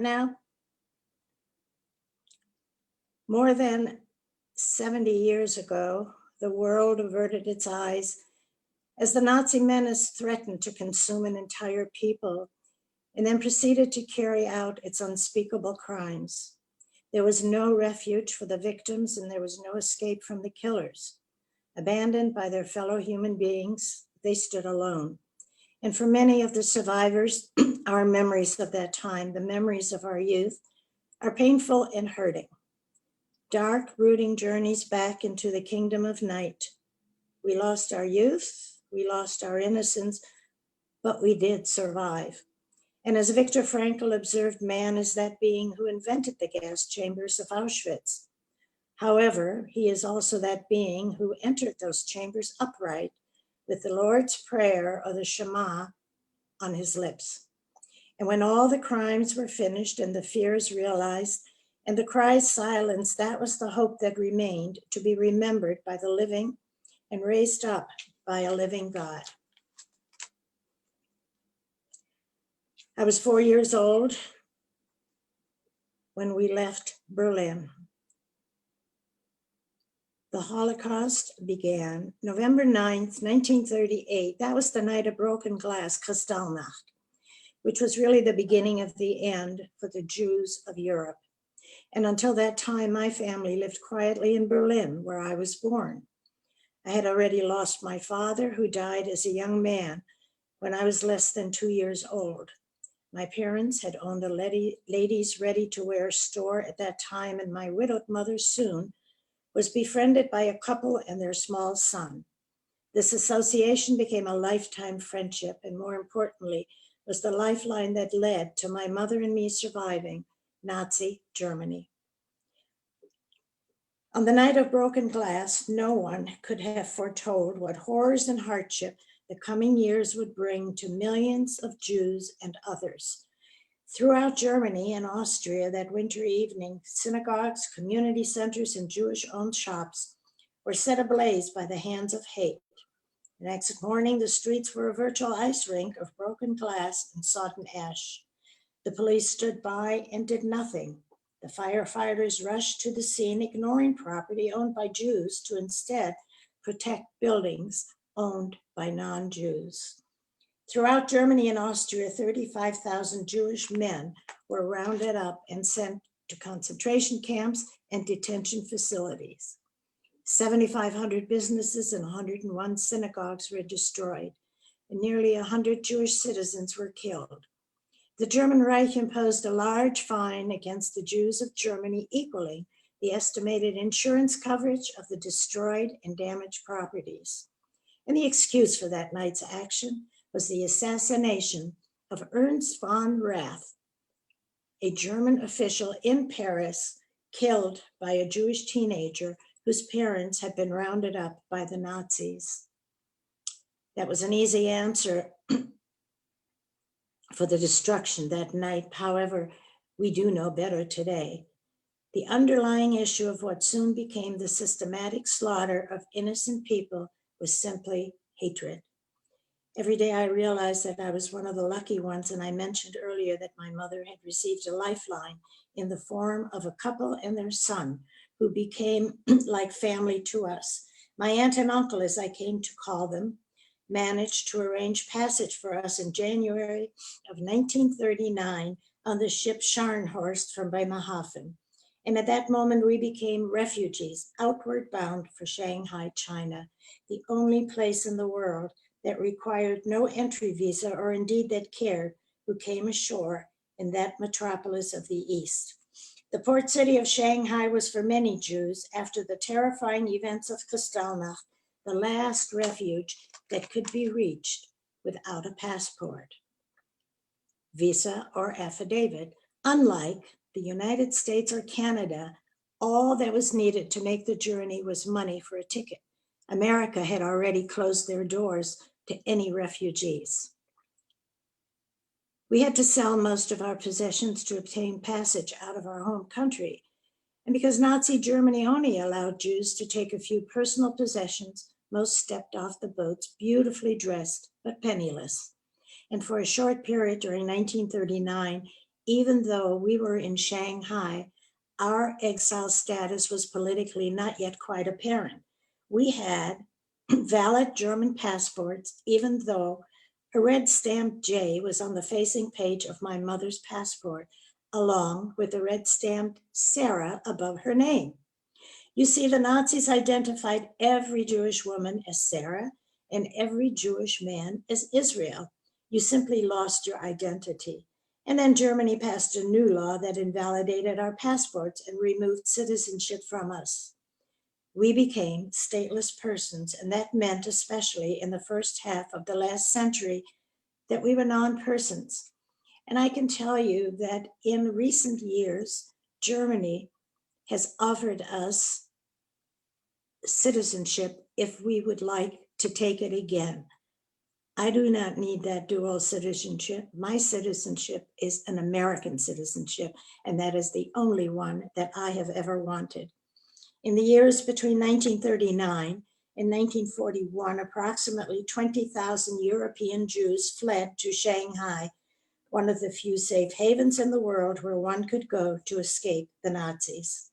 start now? More than 70 years ago, the world averted its eyes as the Nazi menace threatened to consume an entire people and then proceeded to carry out its unspeakable crimes. There was no refuge for the victims and there was no escape from the killers. Abandoned by their fellow human beings, they stood alone. And for many of the survivors, our memories of that time, the memories of our youth, are painful and hurting. Dark, brooding journeys back into the kingdom of night. We lost our youth, we lost our innocence, but we did survive. And as Viktor Frankl observed, man is that being who invented the gas chambers of Auschwitz. However, he is also that being who entered those chambers upright with the Lord's Prayer or the Shema on his lips. And when all the crimes were finished and the fears realized and the cries silenced, that was the hope that remained, to be remembered by the living and raised up by a living God. I was 4 years old when we left Berlin. The Holocaust began November 9th, 1938. That was the night of broken glass, Kristallnacht, which was really the beginning of the end for the Jews of Europe. And until that time, my family lived quietly in Berlin, where I was born. I had already lost my father, who died as a young man when I was less than 2 years old. My parents had owned a ladies' ready-to-wear store at that time, and my widowed mother soon was befriended by a couple and their small son. This association became a lifetime friendship, and more importantly, was the lifeline that led to my mother and me surviving Nazi Germany. On the night of broken glass, no one could have foretold what horrors and hardship the coming years would bring to millions of Jews and others. Throughout Germany and Austria that winter evening, synagogues, community centers, and Jewish-owned shops were set ablaze by the hands of hate. The next morning, the streets were a virtual ice rink of broken glass and sodden ash. The police stood by and did nothing. The firefighters rushed to the scene, ignoring property owned by Jews to instead protect buildings owned by non-Jews. Throughout Germany and Austria, 35,000 Jewish men were rounded up and sent to concentration camps and detention facilities. 7,500 businesses and 101 synagogues were destroyed, and nearly 100 Jewish citizens were killed. The German Reich imposed a large fine against the Jews of Germany, equaling the estimated insurance coverage of the destroyed and damaged properties. And the excuse for that night's action was the assassination of Ernst von Rath, a German official in Paris, killed by a Jewish teenager whose parents had been rounded up by the Nazis. That was an easy answer for the destruction that night. However, we do know better today. The underlying issue of what soon became the systematic slaughter of innocent people was simply hatred. Every day I realized that I was one of the lucky ones, and I mentioned earlier that my mother had received a lifeline in the form of a couple and their son, who became like family to us. My aunt and uncle, as I came to call them, managed to arrange passage for us in January of 1939 on the ship Scharnhorst from Bremerhaven. And at that moment, we became refugees, outward bound for Shanghai, China, the only place in the world that required no entry visa, or indeed that cared who came ashore in that metropolis of the East. The port city of Shanghai was for many Jews, after the terrifying events of Kristallnacht, the last refuge that could be reached without a passport, visa, or affidavit. Unlike the United States or Canada, all that was needed to make the journey was money for a ticket. America had already closed their doors to any refugees. We had to sell most of our possessions to obtain passage out of our home country. And because Nazi Germany only allowed Jews to take a few personal possessions, most stepped off the boats beautifully dressed, but penniless. And for a short period during 1939, Even though we were in Shanghai, our exile status was politically not yet quite apparent. We had valid German passports, even though a red stamped J was on the facing page of my mother's passport, along with a red stamped Sarah above her name. You see, the Nazis identified every Jewish woman as Sarah and every Jewish man as Israel. You simply lost your identity. And then Germany passed a new law that invalidated our passports and removed citizenship from us. We became stateless persons, and that meant, especially in the first half of the last century, that we were non-persons. And I can tell you that in recent years, Germany has offered us citizenship if we would like to take it again. I do not need that dual citizenship. My citizenship is an American citizenship, and that is the only one that I have ever wanted. In the years between 1939 and 1941, approximately 20,000 European Jews fled to Shanghai, one of the few safe havens in the world where one could go to escape the Nazis.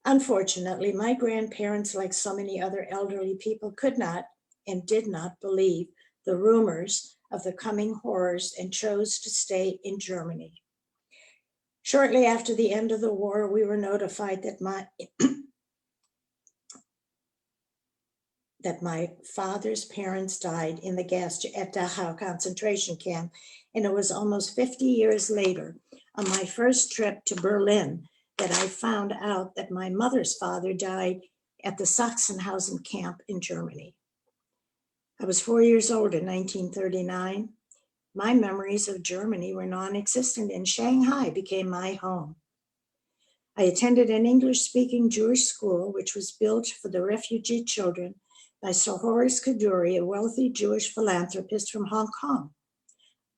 Unfortunately, my grandparents, like so many other elderly people, could not and did not believe the rumors of the coming horrors and chose to stay in Germany. Shortly after the end of the war, we were notified that my father's parents died in the gas at Dachau concentration camp, and it was almost 50 years later, on my first trip to Berlin, that I found out that my mother's father died at the Sachsenhausen camp in Germany. I was 4 years old in 1939. My memories of Germany were non-existent, and Shanghai became my home. I attended an English-speaking Jewish school, which was built for the refugee children by Sir Horace Kaduri, a wealthy Jewish philanthropist from Hong Kong.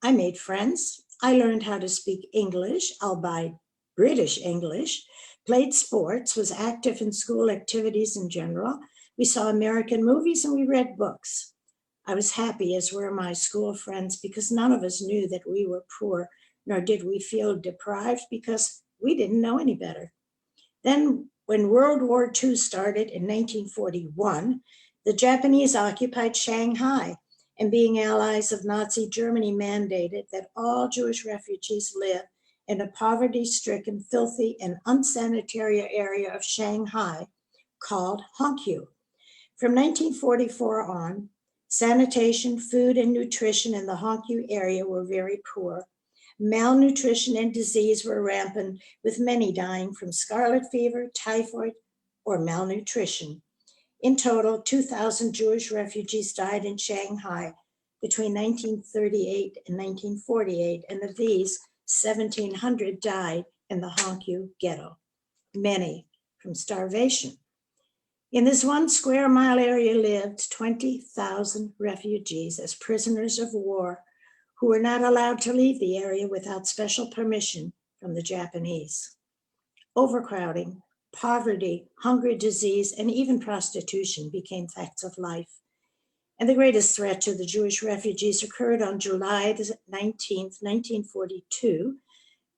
I made friends. I learned how to speak English, albeit British English, played sports, was active in school activities in general. We saw American movies and we read books. I was happy, as were my school friends, because none of us knew that we were poor, nor did we feel deprived because we didn't know any better. Then, when World War II started in 1941, the Japanese occupied Shanghai, and being allies of Nazi Germany mandated that all Jewish refugees live in a poverty-stricken, filthy, and unsanitary area of Shanghai called Hongqiu. From 1944 on, sanitation, food, and nutrition in the Hongqiu area were very poor. Malnutrition and disease were rampant, with many dying from scarlet fever, typhoid, or malnutrition. In total, 2,000 Jewish refugees died in Shanghai between 1938 and 1948, and of these, 1,700 died in the Hongqiu ghetto, many from starvation. In this 1 square mile area lived 20,000 refugees as prisoners of war who were not allowed to leave the area without special permission from the Japanese. Overcrowding, poverty, hunger, disease, and even prostitution became facts of life. And the greatest threat to the Jewish refugees occurred on July 19, 1942,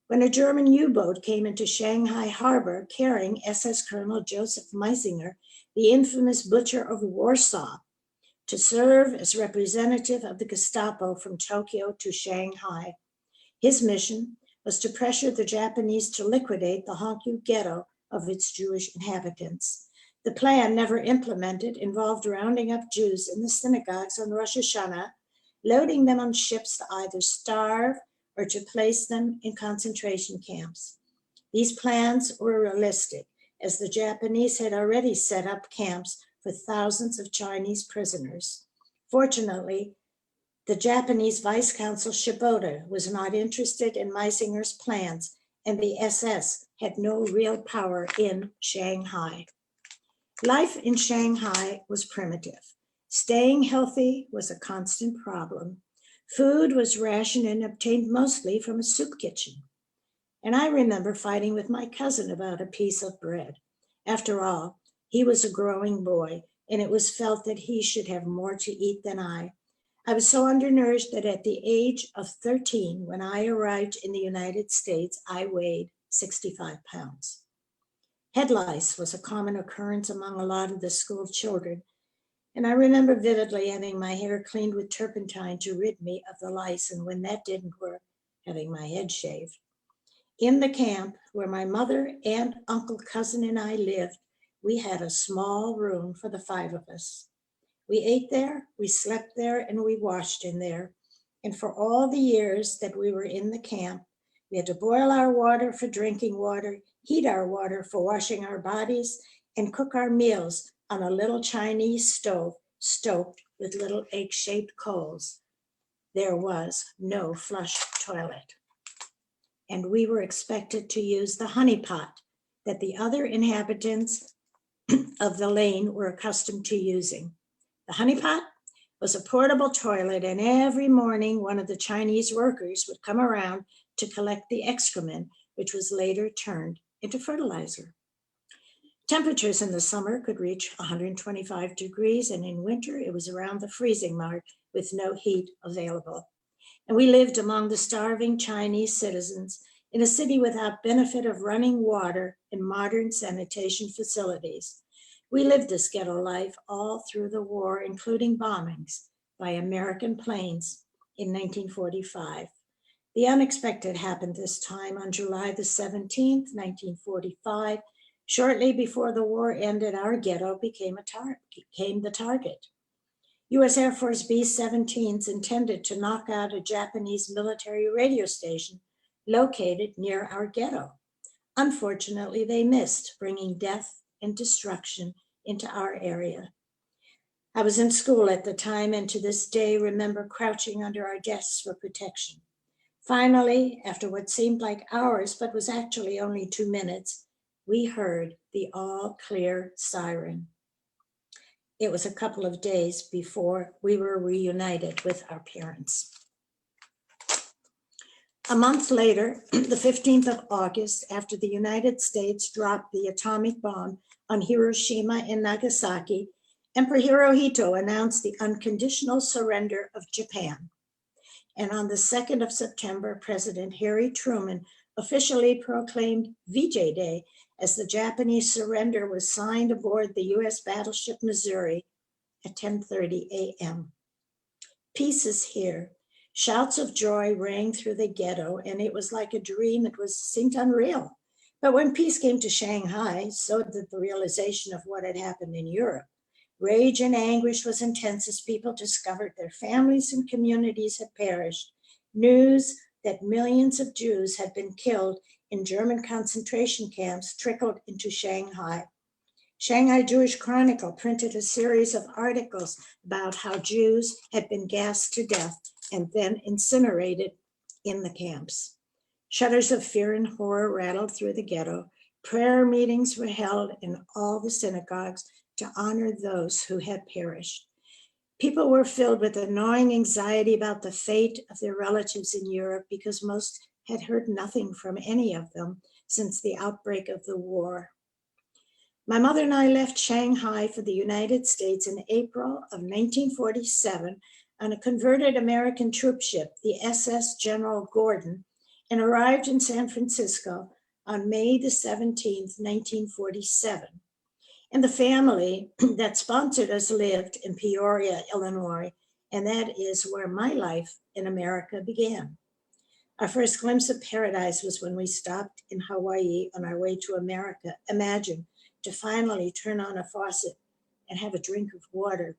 when a German U-boat came into Shanghai harbor carrying SS Colonel Joseph Meisinger, the infamous butcher of Warsaw, to serve as representative of the Gestapo from Tokyo to Shanghai. His mission was to pressure the Japanese to liquidate the Hongqiu ghetto of its Jewish inhabitants. The plan, never implemented, involved rounding up Jews in the synagogues on Rosh Hashanah, loading them on ships to either starve or to place them in concentration camps. These plans were realistic, as the Japanese had already set up camps for thousands of Chinese prisoners. Fortunately, the Japanese Vice Consul Shibota was not interested in Meisinger's plans, and the SS had no real power in Shanghai. Life in Shanghai was primitive. Staying healthy was a constant problem. Food was rationed and obtained mostly from a soup kitchen. And I remember fighting with my cousin about a piece of bread. After all, he was a growing boy, and it was felt that he should have more to eat than I. I was so undernourished that at the age of 13, when I arrived in the United States, I weighed 65 pounds. Head lice was a common occurrence among a lot of the school children, and I remember vividly having my hair cleaned with turpentine to rid me of the lice, and when that didn't work, having my head shaved. In the camp where my mother, aunt, uncle, cousin, and I lived, we had a small room for the 5 of us. We ate there, we slept there, and we washed in there. And for all the years that we were in the camp, we had to boil our water for drinking water, heat our water for washing our bodies, and cook our meals on a little Chinese stove stoked with little egg-shaped coals. There was no flush toilet. And we were expected to use the honey pot that the other inhabitants of the lane were accustomed to using. The honey pot was a portable toilet, and every morning one of the Chinese workers would come around to collect the excrement, which was later turned into fertilizer. Temperatures in the summer could reach 125 degrees, and in winter it was around the freezing mark with no heat available. And we lived among the starving Chinese citizens in a city without benefit of running water and modern sanitation facilities. We lived this ghetto life all through the war, including bombings by American planes in 1945. The unexpected happened this time on July the 17th, 1945. Shortly before the war ended, our ghetto became the target. U.S. Air Force B-17s intended to knock out a Japanese military radio station located near our ghetto. Unfortunately, they missed, bringing death and destruction into our area. I was in school at the time, and to this day remember crouching under our desks for protection. Finally, after what seemed like hours, but was actually only 2 minutes, we heard the all-clear siren. It was a couple of days before we were reunited with our parents. A month later, the 15th of August, after the United States dropped the atomic bomb on Hiroshima and Nagasaki, Emperor Hirohito announced the unconditional surrender of Japan. And on the 2nd of September, President Harry Truman officially proclaimed VJ Day as the Japanese surrender was signed aboard the U.S. battleship Missouri at 10:30 a.m. Peace is here. Shouts of joy rang through the ghetto, and it was like a dream. It seemed unreal. But when peace came to Shanghai, so did the realization of what had happened in Europe. Rage and anguish was intense as people discovered their families and communities had perished. News that millions of Jews had been killed in German concentration camps trickled into Shanghai. Shanghai Jewish Chronicle printed a series of articles about how Jews had been gassed to death and then incinerated in the camps. Shudders of fear and horror rattled through the ghetto. Prayer meetings were held in all the synagogues to honor those who had perished. People were filled with a gnawing anxiety about the fate of their relatives in Europe because most had heard nothing from any of them since the outbreak of the war. My mother and I left Shanghai for the United States in April of 1947 on a converted American troopship, the SS General Gordon, and arrived in San Francisco on May the 17th, 1947. And the family that sponsored us lived in Peoria, Illinois, and that is where my life in America began. Our first glimpse of paradise was when we stopped in Hawaii on our way to America. Imagine to finally turn on a faucet and have a drink of water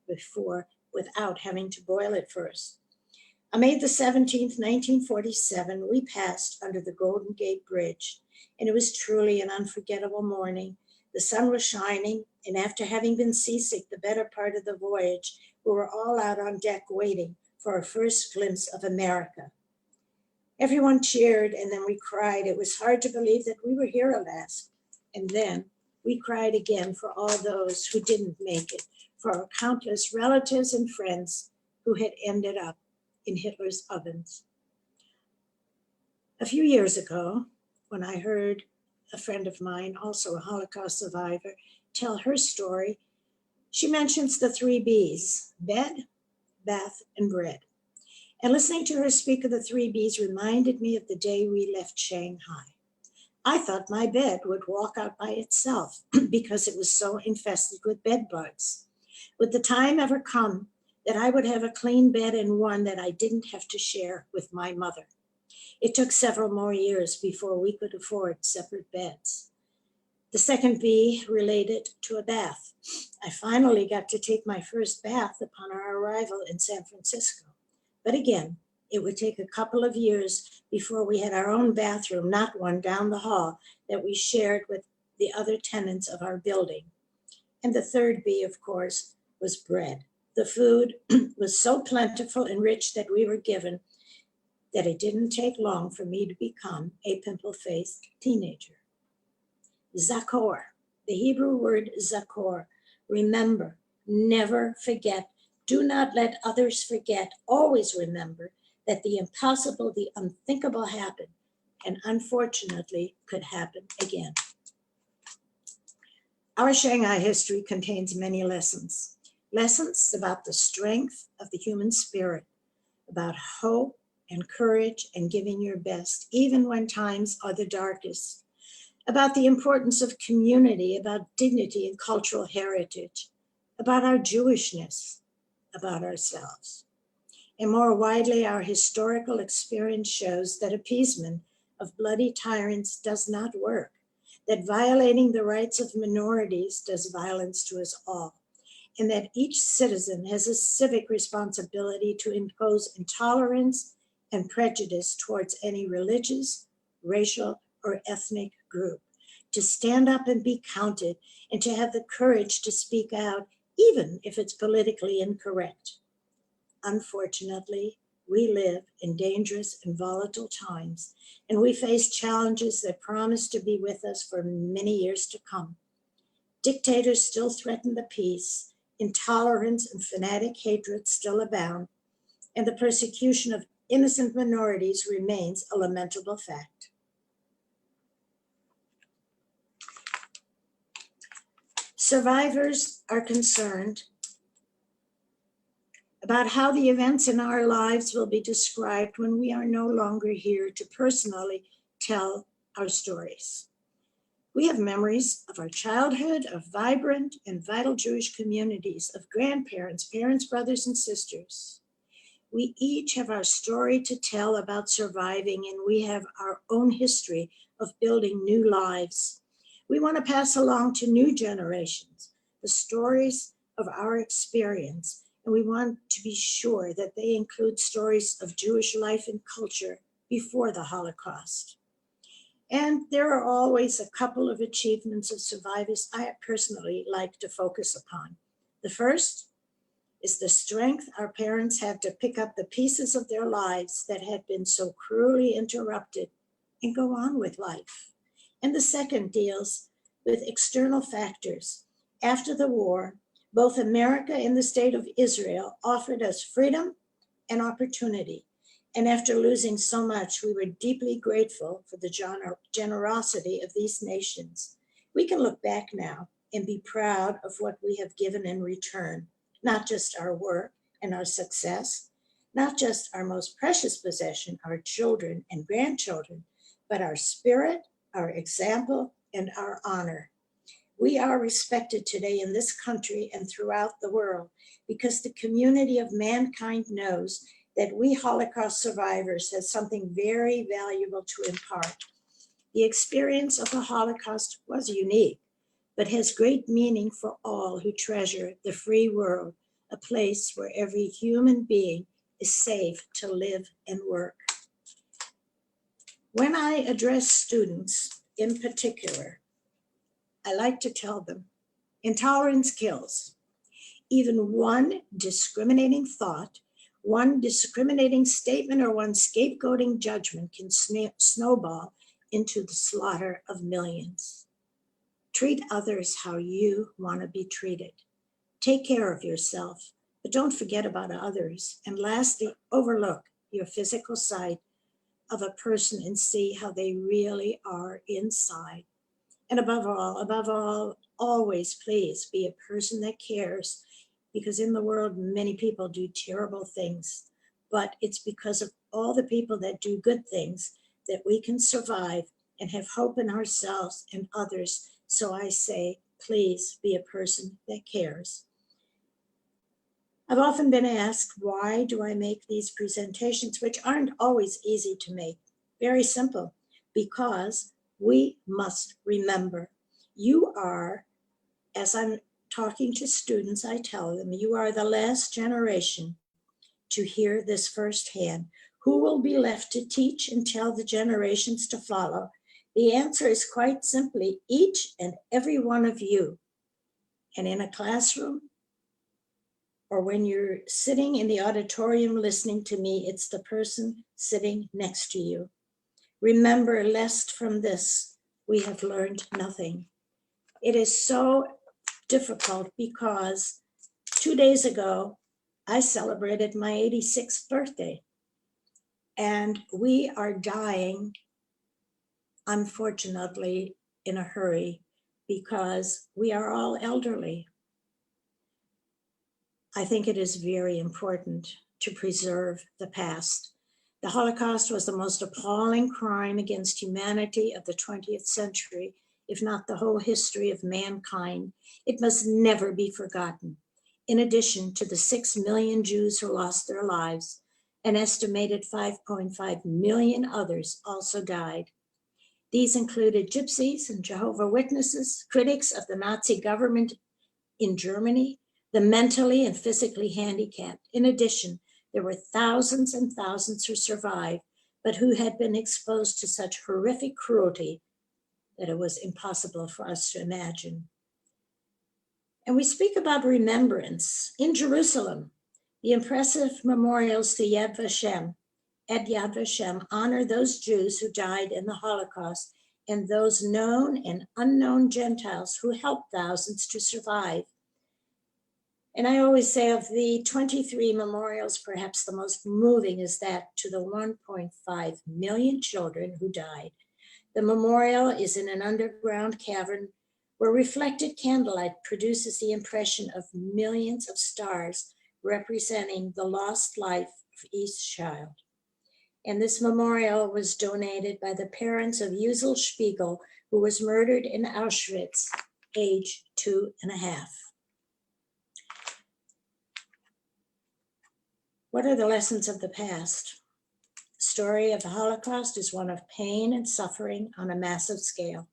without having to boil it first. On May the 17th, 1947, we passed under the Golden Gate Bridge, and it was truly an unforgettable morning. The sun was shining, and after having been seasick the better part of the voyage, we were all out on deck waiting for our first glimpse of America. Everyone cheered, and then we cried. It was hard to believe that we were here at last. And then we cried again for all those who didn't make it, for our countless relatives and friends who had ended up in Hitler's ovens. A few years ago, when I heard a friend of mine, also a Holocaust survivor, tell her story, she mentions the 3 B's: bed, bath, and bread. And listening to her speak of the three B's reminded me of the day we left Shanghai. I thought my bed would walk out by itself because it was so infested with bed bugs. Would the time ever come that I would have a clean bed and one that I didn't have to share with my mother? It took several more years before we could afford separate beds. The second B related to a bath. I finally got to take my first bath upon our arrival in San Francisco. But again, it would take a couple of years before we had our own bathroom, not one down the hall that we shared with the other tenants of our building. And the third B, of course, was bread. The food was so plentiful and rich that we were given that it didn't take long for me to become a pimple-faced teenager. Zakor, the Hebrew word zakor, remember, never forget, do not let others forget, always remember that the impossible, the unthinkable happened, and unfortunately could happen again. Our Shanghai history contains many lessons. Lessons about the strength of the human spirit, about hope and courage and giving your best, even when times are the darkest, about the importance of community, about dignity and cultural heritage, about our Jewishness, about ourselves. And more widely, our historical experience shows that appeasement of bloody tyrants does not work, that violating the rights of minorities does violence to us all, and that each citizen has a civic responsibility to impose intolerance and prejudice towards any religious, racial, or ethnic group, to stand up and be counted, and to have the courage to speak out, even if it's politically incorrect. Unfortunately, we live in dangerous and volatile times, and we face challenges that promise to be with us for many years to come. Dictators still threaten the peace, intolerance and fanatic hatred still abound, and the persecution of innocent minorities remains a lamentable fact. Survivors are concerned about how the events in our lives will be described when we are no longer here to personally tell our stories. We have memories of our childhood, of vibrant and vital Jewish communities, of grandparents, parents, brothers, and sisters. We each have our story to tell about surviving, and we have our own history of building new lives. We want to pass along to new generations the stories of our experience, and we want to be sure that they include stories of Jewish life and culture before the Holocaust. And there are always a couple of achievements of survivors I personally like to focus upon. The first is the strength our parents had to pick up the pieces of their lives that had been so cruelly interrupted and go on with life. And the second deals with external factors. After the war, both America and the state of Israel offered us freedom and opportunity. And after losing so much, we were deeply grateful for the generosity of these nations. We can look back now and be proud of what we have given in return, not just our work and our success, not just our most precious possession, our children and grandchildren, but our spirit, our example, and our honor. We are respected today in this country and throughout the world because the community of mankind knows that we Holocaust survivors have something very valuable to impart. The experience of the Holocaust was unique, but has great meaning for all who treasure the free world, a place where every human being is safe to live and work. When I address students in particular, I like to tell them, intolerance kills. Even one discriminating thought, one discriminating statement, or one scapegoating judgment can snowball into the slaughter of millions. Treat others how you want to be treated. Take care of yourself, but don't forget about others. And lastly, overlook your physical sight of a person and see how they really are inside. And above all, always please be a person that cares because in the world, many people do terrible things, but it's because of all the people that do good things that we can survive and have hope in ourselves and others. So I say, please be a person that cares. I've often been asked, why do I make these presentations, which aren't always easy to make? Very simple, because we must remember. You are, as I'm talking to students, I tell them, you are the last generation to hear this firsthand. Who will be left to teach and tell the generations to follow? The answer is quite simply each and every one of you. And in a classroom, or when you're sitting in the auditorium listening to me, it's the person sitting next to you. Remember, lest from this we have learned nothing. It is so difficult because 2 days ago, I celebrated my 86th birthday. And we are dying, unfortunately, in a hurry because we are all elderly. I think it is very important to preserve the past. The Holocaust was the most appalling crime against humanity of the 20th century, if not the whole history of mankind. It must never be forgotten. In addition to the 6 million Jews who lost their lives, an estimated 5.5 million others also died. These included gypsies and Jehovah's Witnesses, critics of the Nazi government in Germany, the mentally and physically handicapped. In addition, there were thousands and thousands who survived, but who had been exposed to such horrific cruelty that it was impossible for us to imagine. And we speak about remembrance. In Jerusalem, the impressive memorials to Yad Vashem honor those Jews who died in the Holocaust and those known and unknown Gentiles who helped thousands to survive. And I always say of the 23 memorials, perhaps the most moving is that to the 1.5 million children who died. The memorial is in an underground cavern where reflected candlelight produces the impression of millions of stars representing the lost life of each child. And this memorial was donated by the parents of Uzel Spiegel, who was murdered in Auschwitz, age 2.5. What are the lessons of the past? The story of the Holocaust is one of pain and suffering on a massive scale.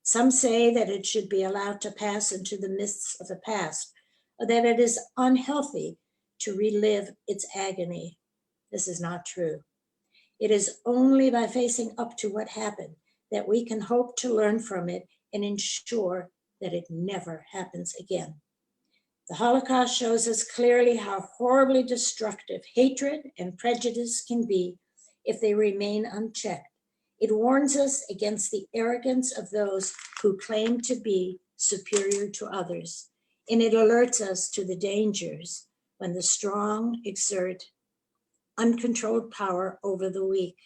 Some say that it should be allowed to pass into the mists of the past, or that it is unhealthy to relive its agony. This is not true. It is only by facing up to what happened that we can hope to learn from it and ensure that it never happens again. The Holocaust shows us clearly how horribly destructive hatred and prejudice can be if they remain unchecked. It warns us against the arrogance of those who claim to be superior to others, and it alerts us to the dangers when the strong exert uncontrolled power over the weak.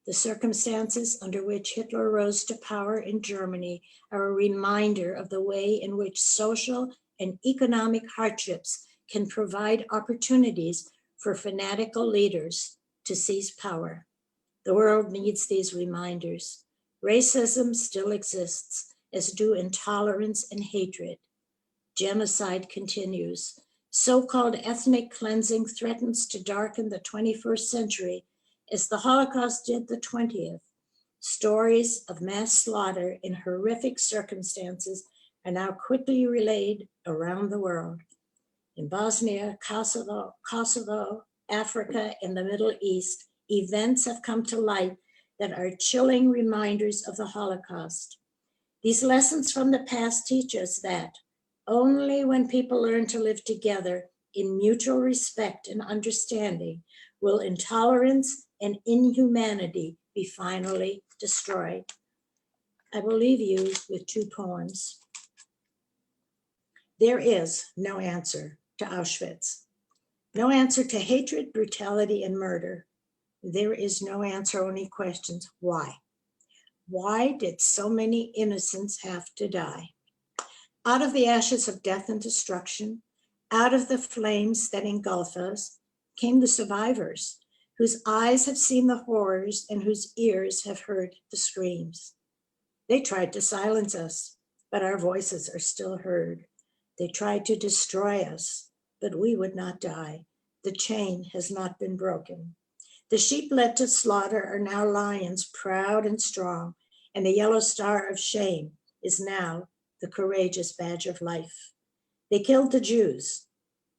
The circumstances under which Hitler rose to power in Germany are a reminder of the way in which social and economic hardships can provide opportunities for fanatical leaders to seize power. The world needs these reminders. Racism still exists, as do intolerance and hatred. Genocide continues. So-called ethnic cleansing threatens to darken the 21st century as the Holocaust did the 20th. Stories of mass slaughter in horrific circumstances are now quickly relayed around the world. In Bosnia, Kosovo, Africa, and the Middle East, events have come to light that are chilling reminders of the Holocaust. These lessons from the past teach us that only when people learn to live together in mutual respect and understanding will intolerance and inhumanity be finally destroyed. I will leave you with 2 poems. There is no answer to Auschwitz, no answer to hatred, brutality, and murder. There is no answer, only questions. Why? Why did so many innocents have to die? Out of the ashes of death and destruction, out of the flames that engulf us, came the survivors, whose eyes have seen the horrors and whose ears have heard the screams. They tried to silence us, but our voices are still heard. They tried to destroy us, but we would not die. The chain has not been broken. The sheep led to slaughter are now lions, proud and strong, and the yellow star of shame is now the courageous badge of life. They killed the Jews,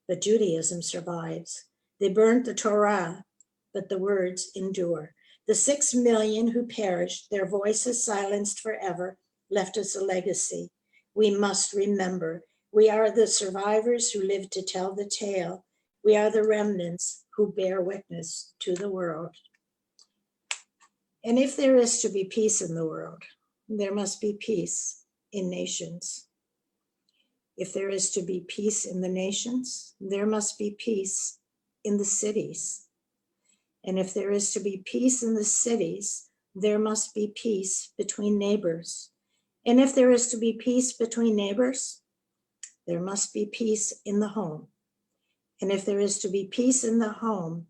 but Judaism survives. They burned the Torah, but the words endure. The 6 million who perished, their voices silenced forever, left us a legacy. We must remember. We are the survivors who live to tell the tale. We are the remnants who bear witness to the world. And if there is to be peace in the world, there must be peace in nations. If there is to be peace in the nations, there must be peace in the cities. And if there is to be peace in the cities, there must be peace between neighbors. And if there is to be peace between neighbors, there must be peace in the home. And if there is to be peace in the home,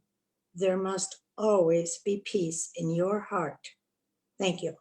there must always be peace in your heart. Thank you.